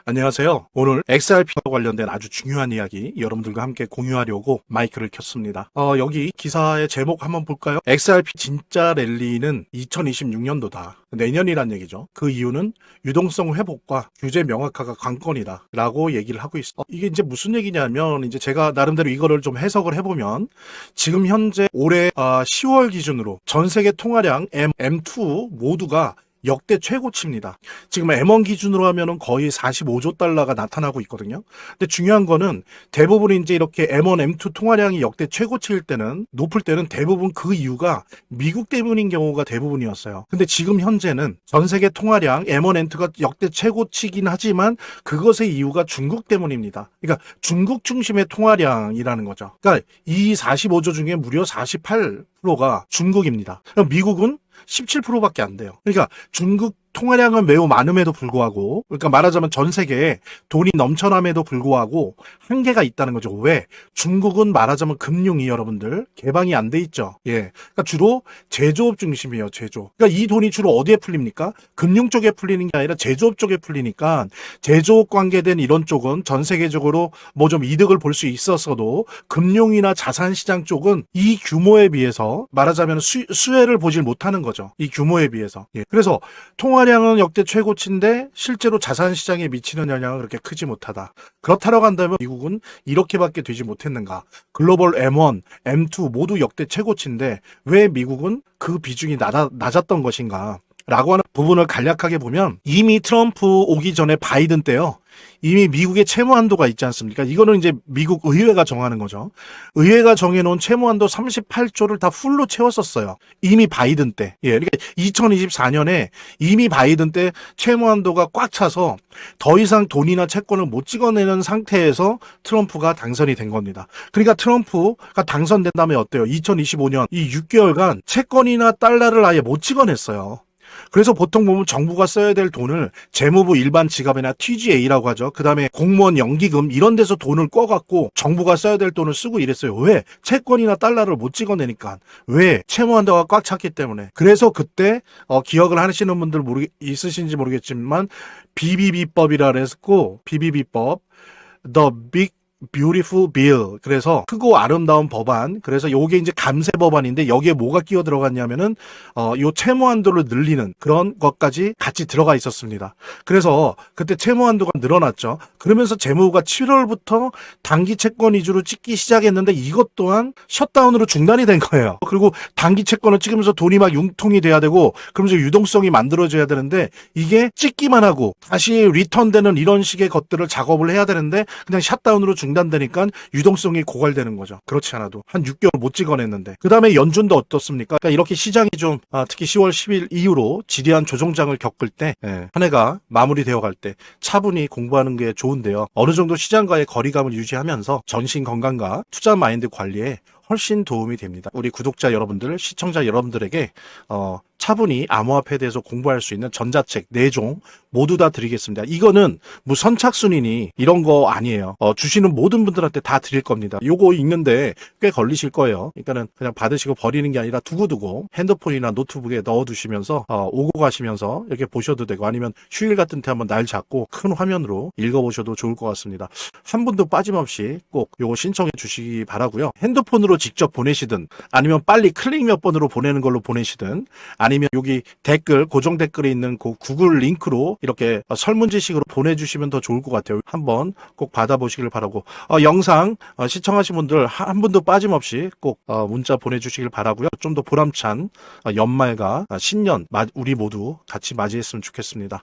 안녕하세요. 오늘 XRP와 관련된 아주 중요한 이야기 여러분들과 함께 공유하려고 마이크를 켰습니다. 여기 기사의 제목 한번 볼까요? XRP 진짜 랠리는 2026년도다. 내년이란 얘기죠. 그 이유는 유동성 회복과 규제 명확화가 관건이다. 라고 얘기를 하고 있어요. 이게 이제 무슨 얘기냐면, 이제 제가 나름대로 이거를 좀 해석을 해보면, 지금 현재 올해 10월 기준으로 전 세계 통화량 M2 모두가 역대 최고치입니다. 지금 M1 기준으로 하면은 거의 45조 달러가 나타나고 있거든요. 근데 중요한 거는 대부분 이제 이렇게 M1, M2 통화량이 역대 최고치일 때는, 높을 때는 대부분 그 이유가 미국 때문인 경우가 대부분이었어요. 근데 지금 현재는 전 세계 통화량 M1, M2가 역대 최고치긴 하지만 그것의 이유가 중국 때문입니다. 그러니까 중국 중심의 통화량이라는 거죠. 그러니까 이 45조 중에 무려 48%가 중국입니다. 미국은 17%밖에 안 돼요. 그러니까 중국 통화량은 매우 많음에도 불구하고, 그러니까 말하자면 전 세계에 돈이 넘쳐남에도 불구하고 한계가 있다는 거죠. 왜? 중국은 말하자면 금융이 여러분들 개방이 안 돼 있죠. 예. 그러니까 주로 제조업 중심이에요, 제조. 그러니까 이 돈이 주로 어디에 풀립니까? 금융 쪽에 풀리는 게 아니라 제조업 쪽에 풀리니까 제조업 관계된 이런 쪽은 전 세계적으로 뭐 좀 이득을 볼 수 있었어도 금융이나 자산시장 쪽은 이 규모에 비해서 말하자면 수혜를 보질 못하는 거죠. 이 규모에 비해서. 예. 그래서 통화량은 역대 최고치인데 실제로 자산시장에 미치는 영향은 그렇게 크지 못하다. 그렇다라고 한다면 미국은 이렇게밖에 되지 못했는가? 글로벌 M1, M2 모두 역대 최고치인데 왜 미국은 그 비중이 낮았던 것인가? 라고 하는 부분을 간략하게 보면, 이미 트럼프 오기 전에 바이든 때요, 이미 미국의 채무 한도가 있지 않습니까? 이거는 이제 미국 의회가 정하는 거죠. 의회가 정해놓은 채무 한도 38조를 다 풀로 채웠었어요. 이미 바이든 때. 예, 그러니까 2024년에 이미 바이든 때 채무 한도가 꽉 차서 더 이상 돈이나 채권을 못 찍어내는 상태에서 트럼프가 당선이 된 겁니다. 그러니까 트럼프가 당선된 다음에 어때요? 2025년 이 6개월간 채권이나 달러를 아예 못 찍어냈어요. 그래서 보통 보면 정부가 써야 될 돈을 재무부 일반 지갑이나 TGA라고 하죠. 그 다음에 공무원 연기금 이런 데서 돈을 꿔갖고 정부가 써야 될 돈을 쓰고 이랬어요. 왜? 채권이나 달러를 못 찍어내니까. 왜? 채무한도가 꽉 찼기 때문에. 그래서 그때 기억을 하시는 분들 있으신지 모르겠지만 BBB법이라 그랬고, BBB법, The Big Beautiful Bill. 그래서 크고 아름다운 법안. 그래서 요게 이제 감세 법안인데 여기에 뭐가 끼어 들어갔냐면은 요 채무 한도를 늘리는 그런 것까지 같이 들어가 있었습니다. 그래서 그때 채무 한도가 늘어났죠. 그러면서 재무부가 7월부터 단기 채권 위주로 찍기 시작했는데 이것 또한 셧다운으로 중단이 된 거예요. 그리고 단기 채권을 찍으면서 돈이 막 융통이 돼야 되고 그러면서 유동성이 만들어져야 되는데 이게 찍기만 하고 다시 리턴되는 이런 식의 것들을 작업을 해야 되는데 그냥 셧다운으로 중단되니까 유동성이 고갈되는 거죠. 그렇지 않아도 한 6개월 못 찍어냈는데. 그 다음에 연준도 어떻습니까? 그러니까 이렇게 시장이 좀 특히 10월 10일 이후로 지리한 조정장을 겪을 때, 한 해가 마무리되어 갈 때 차분히 공부하는 게 좋은데요. 어느 정도 시장과의 거리감을 유지하면서 전신 건강과 투자 마인드 관리에 훨씬 도움이 됩니다. 우리 구독자 여러분들, 시청자 여러분들에게 차분히 암호화폐에 대해서 공부할 수 있는 전자책 4종 모두 다 드리겠습니다. 이거는 뭐 선착순이니 이런 거 아니에요. 주시는 모든 분들한테 다 드릴 겁니다. 요거 읽는데 꽤 걸리실 거예요. 그러니까는 그냥 받으시고 버리는 게 아니라 두고두고 핸드폰이나 노트북에 넣어두시면서 오고 가시면서 이렇게 보셔도 되고, 아니면 휴일 같은 때 한번 날 잡고 큰 화면으로 읽어보셔도 좋을 것 같습니다. 한 분도 빠짐없이 꼭 요거 신청해 주시기 바라고요. 핸드폰으로 직접 보내시든 아니면 빨리 클릭 몇 번으로 보내는 걸로 보내시든 아니면 여기 댓글, 고정 댓글에 있는 그 구글 링크로 이렇게 설문지식으로 보내주시면 더 좋을 것 같아요. 한번 꼭 받아보시길 바라고, 영상 시청하신 분들 한 분도 빠짐없이 꼭 문자 보내주시길 바라고요. 좀 더 보람찬 연말과 신년 우리 모두 같이 맞이했으면 좋겠습니다.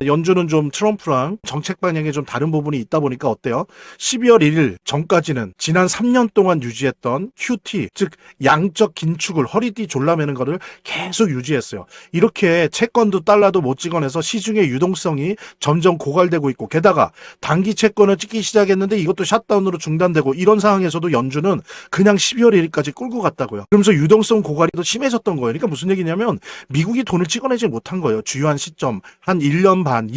연준은 좀 트럼프랑 정책 방향에 좀 다른 부분이 있다 보니까 어때요? 12월 1일 전까지는 지난 3년 동안 유지했던 QT, 즉 양적 긴축을, 허리띠 졸라매는 거를 계속 유지했어요. 이렇게 채권도 달러도 못 찍어내서 시중의 유동성이 점점 고갈되고 있고, 게다가 단기 채권을 찍기 시작했는데 이것도 샷다운으로 중단되고, 이런 상황에서도 연준은 그냥 12월 1일까지 끌고 갔다고요. 그러면서 유동성 고갈이 더 심해졌던 거예요. 그러니까 무슨 얘기냐면 미국이 돈을 찍어내지 못한 거예요. 주요한 시점 한 1년 반,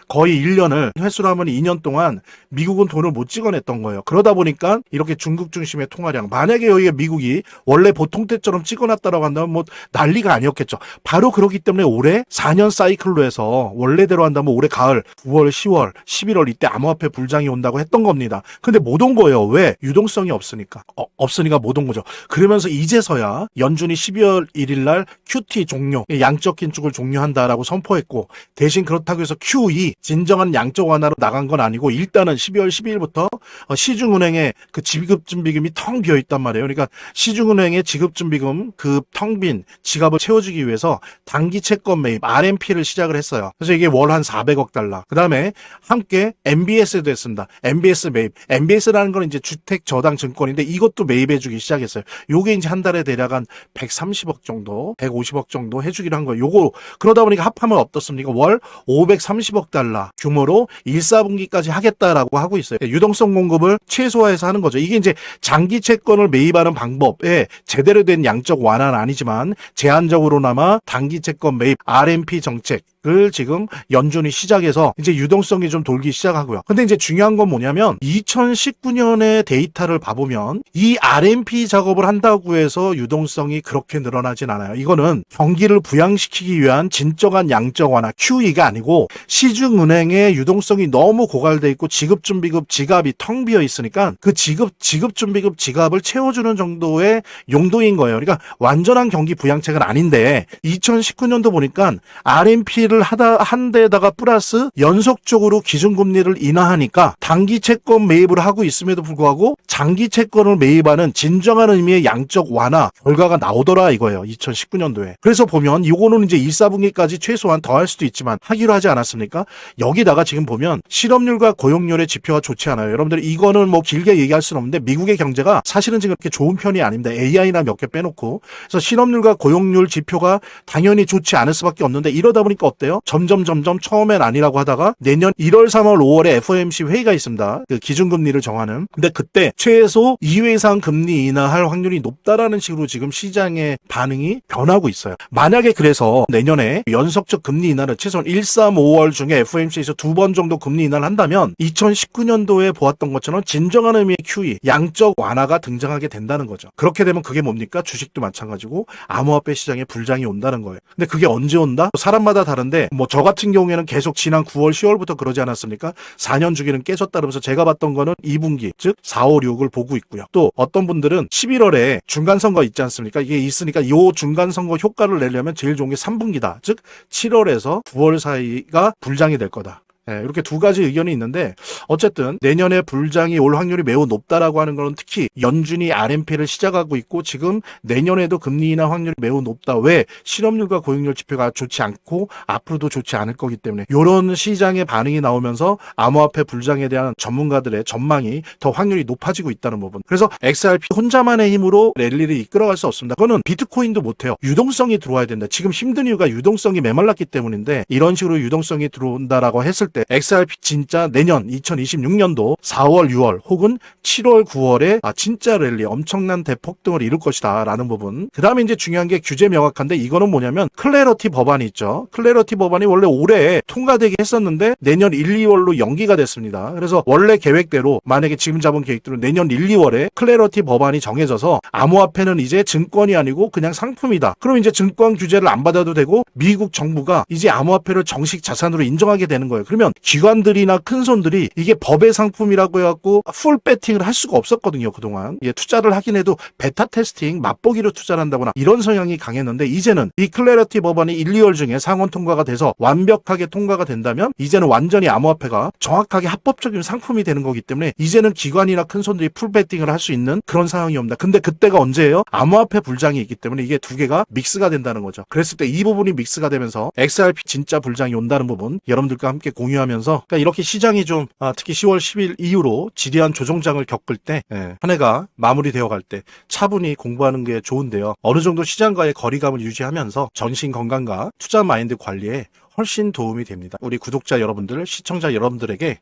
거의 1년을 횟수로 하면 2년 동안 미국은 돈을 못 찍어냈던 거예요. 그러다 보니까 이렇게 중국 중심의 통화량, 만약에 여기가 미국이 원래 보통 때처럼 찍어놨다라고 한다면 뭐 난리가 아니었겠죠. 됐죠. 바로 그렇기 때문에 올해 4년 사이클로 해서 원래대로 한다면 올해 가을 9월, 10월, 11월 이때 암호화폐 불장이 온다고 했던 겁니다. 근데 못 온 거예요. 왜? 유동성이 없으니까. 없으니까 못 온 거죠. 그러면서 이제서야 연준이 12월 1일 날 QT 종료, 양적 긴축을 종료한다라고 선포했고, 대신 그렇다고 해서 QE, 진정한 양적 완화로 나간 건 아니고 일단은 12월 12일부터 시중은행의 그 지급준비금이 텅 비어 있단 말이에요. 그러니까 시중은행의 지급준비금 그 텅 빈 지갑을 채워주기 위해서 단기 채권 매입 RMP를 시작을 했어요. 그래서 이게 월 한 400억 달러. 그 다음에 함께 MBS도 했습니다. MBS 매입. MBS라는 건 이제 주택 저당 증권인데 이것도 매입해주기 시작했어요. 요게 이제 한 달에 대략 한 130억 정도, 150억 정도 해주기로 한 거예요. 요거 그러다 보니까 합하면 어떻습니까? 월 530억 달러 규모로 1, 4분기까지 하겠다라고 하고 있어요. 유동성 공급을 최소화해서 하는 거죠. 이게 이제 장기 채권을 매입하는 방법에 제대로 된 양적 완화는 아니지만 제한적으로나마 단기 채권 매입 RMP 정책을 지금 연준이 시작해서 이제 유동성이 좀 돌기 시작하고요. 근데 이제 중요한 건 뭐냐면 2019년의 데이터를 봐보면 이 RMP 작업을 한다고 해서 유동성이 그렇게 늘어나진 않아요. 이거는 경기를 부양시키기 위한 진정한 양적 완화 QE가 아니고 시중은행의 유동성이 너무 고갈돼 있고 지급준비금 지갑이 텅 비어 있으니까 그 지급준비금 지갑을 채워주는 정도의 용도인 거예요. 그러니까 완전한 경기 부양책은 아닌데 2019년도 보니까 RMP를 한 데다가 플러스 연속적으로 기준금리를 인하하니까 단기 채권 매입을 하고 있음에도 불구하고 장기 채권을 매입하는 진정한 의미의 양적 완화 결과가 나오더라 이거예요. 2019년도에. 그래서 보면 이거는 이제 1, 4분기까지 최소한 더 할 수도 있지만 하기로 하지 않았습니까? 여기다가 지금 보면 실업률과 고용률의 지표가 좋지 않아요. 여러분들 이거는 뭐 길게 얘기할 수는 없는데 미국의 경제가 사실은 지금 그렇게 좋은 편이 아닙니다. AI나 몇 개 빼놓고. 그래서 실업률과 고용률 지표가 당연히 좋지 않을 수밖에 없는데 이러다 보니까 어때요? 점점 처음엔 아니라고 하다가 내년 1월, 3월, 5월에 FOMC 회의가 있습니다. 그 기준금리를 정하는. 근데 그때 최소 2회 이상 금리 인하할 확률이 높다라는 식으로 지금 시장의 반응이 변하고 있어요. 만약에 그래서 내년에 연속적 금리 인하를 최소한 1, 3, 5월 중에 FOMC에서 2번 정도 금리 인하를 한다면 2019년도에 보았던 것처럼 진정한 의미의 QE, 양적 완화가 등장하게 된다는 거죠. 그렇게 되면 그게 뭡니까? 주식도 마찬가지고 암호화폐 시장에 불장이 온다는 거예요. 근데 그게 언제 온다? 사람마다 다른데 뭐 저 같은 경우에는 계속 지난 9월, 10월부터 그러지 않았습니까? 4년 주기는 깨졌다 그러면서 제가 봤던 거는 2분기, 즉 4, 5, 6을 보고 있고요. 또 어떤 분들은 11월에 중간선거 있지 않습니까? 이게 있으니까 이 중간선거 효과를 내려면 제일 좋은 게 3분기다. 즉 7월에서 9월 사이가 불장이 될 거다. 이렇게 두 가지 의견이 있는데 어쨌든 내년에 불장이 올 확률이 매우 높다라고 하는 것은 특히 연준이 RMP를 시작하고 있고 지금 내년에도 금리 인하 확률이 매우 높다. 왜? 실업률과 고용률 지표가 좋지 않고 앞으로도 좋지 않을 거기 때문에 이런 시장의 반응이 나오면서 암호화폐 불장에 대한 전문가들의 전망이 더 확률이 높아지고 있다는 부분. 그래서 XRP 혼자만의 힘으로 랠리를 이끌어갈 수 없습니다. 그거는 비트코인도 못해요. 유동성이 들어와야 된다. 지금 힘든 이유가 유동성이 메말랐기 때문인데 이런 식으로 유동성이 들어온다라고 했을 때 XRP 진짜 내년 2026년도 4월, 6월 혹은 7월, 9월에 진짜 랠리 엄청난 대폭등을 이룰 것이다 라는 부분. 그 다음에 이제 중요한 게 규제 명확한데 이거는 뭐냐면 클래러티 법안이 있죠. 클래러티 법안이 원래 올해 통과되게 했었는데 내년 1, 2월로 연기가 됐습니다. 그래서 원래 계획대로 만약에 지금 잡은 계획대로 내년 1, 2월에 클래러티 법안이 정해져서 암호화폐는 이제 증권이 아니고 그냥 상품이다. 그럼 이제 증권 규제를 안 받아도 되고 미국 정부가 이제 암호화폐를 정식 자산으로 인정하게 되는 거예요. 그러면 기관들이나 큰 손들이 이게 법의 상품이라고 해갖고 풀 배팅을 할 수가 없었거든요. 그동안 투자를 하긴 해도 베타 테스팅 맛보기로 투자를 한다거나 이런 성향이 강했는데 이제는 이 클래러티 법안이 1, 2월 중에 상원 통과가 돼서 완벽하게 통과가 된다면 이제는 완전히 암호화폐가 정확하게 합법적인 상품이 되는 거기 때문에 이제는 기관이나 큰 손들이 풀 배팅을 할 수 있는 그런 상황이 옵니다. 근데 그때가 언제예요? 암호화폐 불장이 있기 때문에 이게 두 개가 믹스가 된다는 거죠. 그랬을 때 이 부분이 믹스가 되면서 XRP 진짜 불장이 온다는 부분 여러분들과 함께 공유하면서 그러니까 이렇게 시장이 좀 특히 10월 10일 이후로 지대한 조정장을 겪을 때 한 해가 마무리되어 갈 때 차분히 공부하는 게 좋은데요. 어느 정도 시장과의 거리감을 유지하면서 전신 건강과 투자 마인드 관리에 훨씬 도움이 됩니다. 우리 구독자 여러분들, 시청자 여러분들에게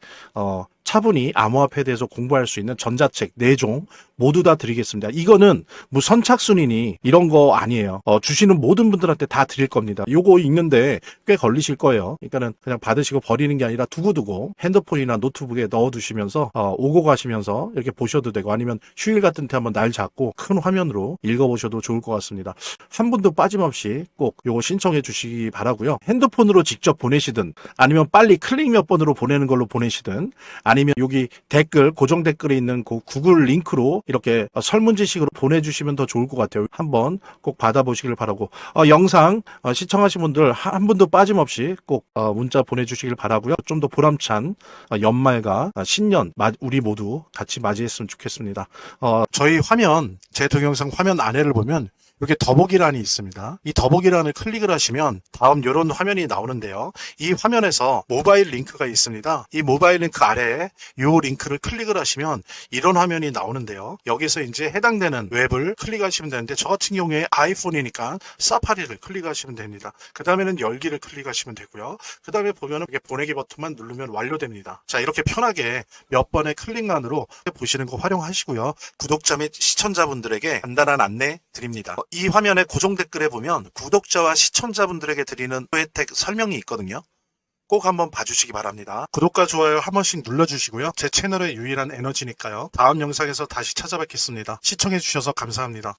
차분히 암호화폐에 대해서 공부할 수 있는 전자책 4종 모두 다 드리겠습니다. 이거는 뭐 선착순이니 이런 거 아니에요. 주시는 모든 분들한테 다 드릴 겁니다. 요거 읽는데 꽤 걸리실 거예요. 그러니까는 그냥 받으시고 버리는 게 아니라 두고두고 핸드폰이나 노트북에 넣어두시면서 오고 가시면서 이렇게 보셔도 되고, 아니면 휴일 같은 때 한번 날 잡고 큰 화면으로 읽어보셔도 좋을 것 같습니다. 한 분도 빠짐없이 꼭 요거 신청해 주시기 바라고요. 핸드폰으로 직접 보내시든, 아니면 빨리 클릭 몇 번으로 보내는 걸로 보내시든, 아니면 여기 댓글, 고정 댓글에 있는 그 구글 링크로 이렇게 설문지식으로 보내주시면 더 좋을 것 같아요. 한번 꼭 받아보시길 바라고, 영상 시청하신 분들 한 분도 빠짐없이 꼭 문자 보내주시길 바라고요. 좀 더 보람찬 연말과 신년 우리 모두 같이 맞이했으면 좋겠습니다. 저희 화면, 제 동영상 화면 아래를 보면 이렇게 더보기란이 있습니다. 이 더보기란을 클릭을 하시면 다음 이런 화면이 나오는데요. 이 화면에서 모바일 링크가 있습니다. 이 모바일 링크 아래에 이 링크를 클릭을 하시면 이런 화면이 나오는데요. 여기서 이제 해당되는 웹을 클릭하시면 되는데, 저 같은 경우에 아이폰이니까 사파리를 클릭하시면 됩니다. 그 다음에는 열기를 클릭하시면 되고요. 그 다음에 보면은 이렇게 보내기 버튼만 누르면 완료됩니다. 자, 이렇게 편하게 몇 번의 클릭만으로 보시는 거 활용하시고요. 구독자 및 시청자분들에게 간단한 안내 드립니다. 이 화면의 고정 댓글에 보면 구독자와 시청자분들에게 드리는 혜택 설명이 있거든요. 꼭 한번 봐주시기 바랍니다. 구독과 좋아요 한 번씩 눌러주시고요. 제 채널의 유일한 에너지니까요. 다음 영상에서 다시 찾아뵙겠습니다. 시청해주셔서 감사합니다.